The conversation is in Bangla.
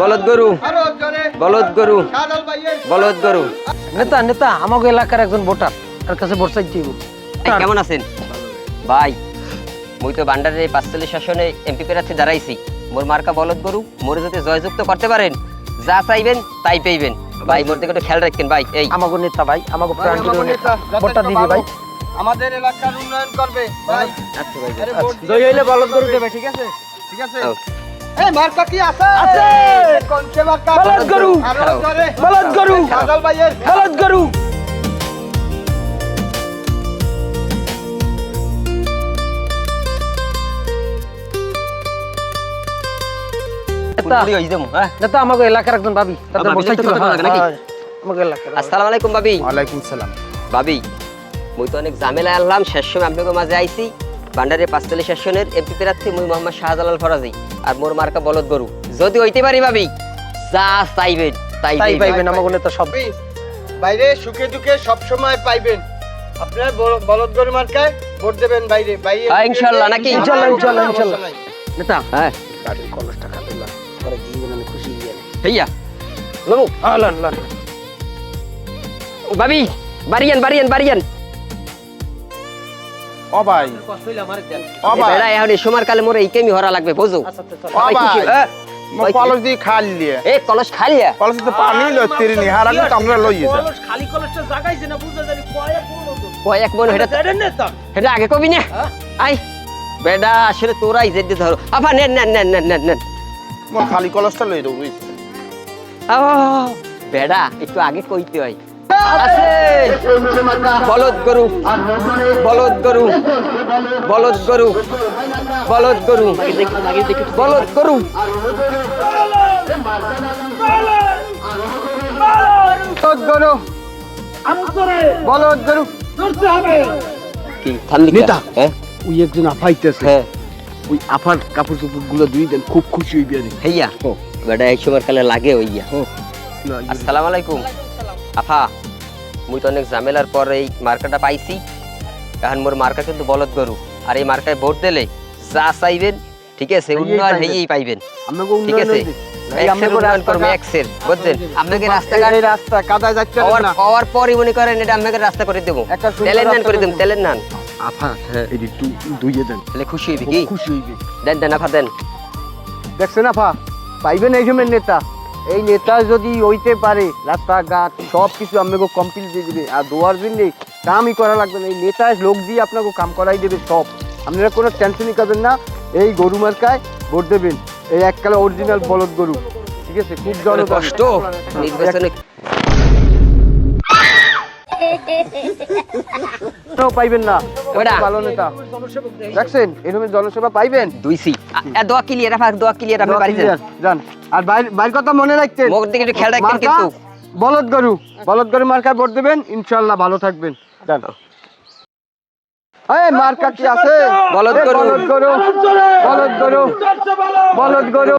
বলদ গরু বলদ গরু বলদ গরু। নেতা নেতা আমাকে এলাকার একজন ভোটার, তার কাছে ভোট চাইতে। কেমন আছেন ভাই? মুই তো বান্ডারের এই ৪৫ শাসনে এমপি প্রার্থী দাঁড়াইছি। মোর মার্কা বলদ গরু, মোরে যদি জয়যুক্ত করতে পারেন, যা চাইবেন তাই পেইবেন ভাই। মোর দিকে একটু খেয়াল রাখবেন ভাই। এই আমাকে নেতা ভাই, আমাকে প্রাণপ্রিয় নেতা, ভোটটা দিবি ভাই। আমাদের এলাকার উন্নয়ন করবে ভাই। আচ্ছা ভাই, জয় হইলে বলদ গরু দেবে, ঠিক আছে? ঠিক আছে। এই মার্কা কি আছে? আছে। কোন সে মার্কা? বলদ গরু, আরো জোরে। বলদ গরু, সাদল ভাইয়ের বলদ গরু। নেতা আমাকে এলাকার একজন ভাবি, তাদের ভোট চাইতে নাকি? আমাকে এলাকার। আসসালামু আলাইকুম ভাবি। ওয়ালাইকুম সালাম। ভাবি, মুই তো অনেক ঝামেলায় আনলাম, শেষ সময় আপনাদের মাঝে আইছি। বান্ডারের ৪৫ শাসনের এমপি প্রার্থী মুই মোহাম্মদ শাহজালাল ফরাজি, আর মোর মার্কা বলদ গরু। যদি হইতে পারি ভাবি, যা চাইবেন তাই পাইবেন। আমাকে নেতা সব বাইরে সুখে দুঃখে সব সময় পাইবেন। আপনার বলদ গরু মার্কায় ভোট দেবেন বাইরে বাইরে। ইনশাআল্লাহ নাকি? ইনশাআল্লাহ, ইনশাআল্লাহ, ইনশাআল্লাহ। নেতা হ্যাঁ, গাড়ির কলসটা কাটলাম, পরে জীবন আমি খুশি হয়ে গেল। হেইয়া লমু আলান লান। ভাবি, বাড়িয়ান বাড়িয়ান বাড়িয়ান। ও ভাই, কষ্ট হইলে আমারে দেন। ও ভাই, বেড়া এখন এই সময় কালে মোরে এই কেমি হরা লাগবে, বুঝো? আচ্ছা আচ্ছা। ও সবাই খুশি। ভাই, মো কলস দি খাল লিয়ে। এ কলস খালিয়া কলস তো পানি লই তিরি নি হারানি তো আমরা লই যেতে। কলস খালি কলসটা জাগাইছে না, বুঝা জানি কয়েক মন তো। কয়েক মন হেটা দেন নেতা। হেটা আগে কবি না। আই বেডা আসলে তোরাই জেদ ধরো। আফা নেন নেন নেন নেন নেন নেন। মো খালি কলসটা লই রব বুঝছ। বেডা একটু আগে কইতে হয়। আছে বলদ গরু বলদ গরু বলদ গরু বলদ গরু বলদ গরু। বলদ গরু বলদ গরু কি থামলি নেতা। হ্যাঁ ওই একজন আফাইতেছে, হ্যাঁ ওই আফার কাপড় চোপড় গুলো দুই দেন, খুব খুশি হইবে রে। হেইয়া বেডা এই সময় কালে লাগে হইয়া। আসসালামু আলাইকুম আফা। মুই তো অনেক ঝামেলার পর এই মার্কাটা পাইছি। এখন মোর মার্কা কিন্তু বলদ গরু, আর এই মার্কায় ভোট দিলে যা চাইবেন, ঠিক আছে, উন্নয়ন হেই পাইবেন। আমাকে ঠিক আছে, এক্সের উন্নয়ন করবে, এক্সের, বুঝছেন? আপনাকে রাস্তাঘাট রাস্তা কাদায় যাচ্ছে না। পাওয়ার পরই মনে করেন এটা আপনাকে রাস্তা করে দেবো, একটা সুন্দর তেলের নান রাস্তা করে দেবো, করে তেলের নান। আফা এই একটু দুইয়ে দেন, তাহলে খুশি হইবে খুব কি? খুশি হইবে। দেন দেন আফা দেন। দেখছেন আফা, পাইবেন এই সময় নেতা। এই নেতা যদি হইতে পারে, রাস্তাঘাট সব কিছু আপনাকে কমপ্লিট দিয়ে দিবে, আর দোয়ার জন্য কামই করা লাগবে না। এই নেতা লোক দিয়ে আপনাকে কাম করাই দেবে সব। আপনারা কোনো টেনশনই করবেন না। এই গরু মার্কায় ভোট দেবেন, এই এককালে অরিজিনাল বলদ গরু, ঠিক আছে? খুব কষ্ট নির্বাচনে পাইবেন না। ওটা। ভালো নেতা দেখছেন, এরকম জনসেবা পাইবেন। দুইছি দোয়া ক্লিয়ার আফা, দোয়া ক্লিয়ার। আপনি বাড়ি যান, যান। আর বাইর কথা মনে রাখতেন, মুখ দিকে একটু খেয়াল রাখবেন মার্কা কিন্তু। বলদ গরু মার্কায় ভোট দেবেন, ইনশাআল্লাহ ভালো থাকবেন। যান। এই মার্কা কি আছে? বলদ গরু। বলদ গরু বলদ গরু বলদ গরু।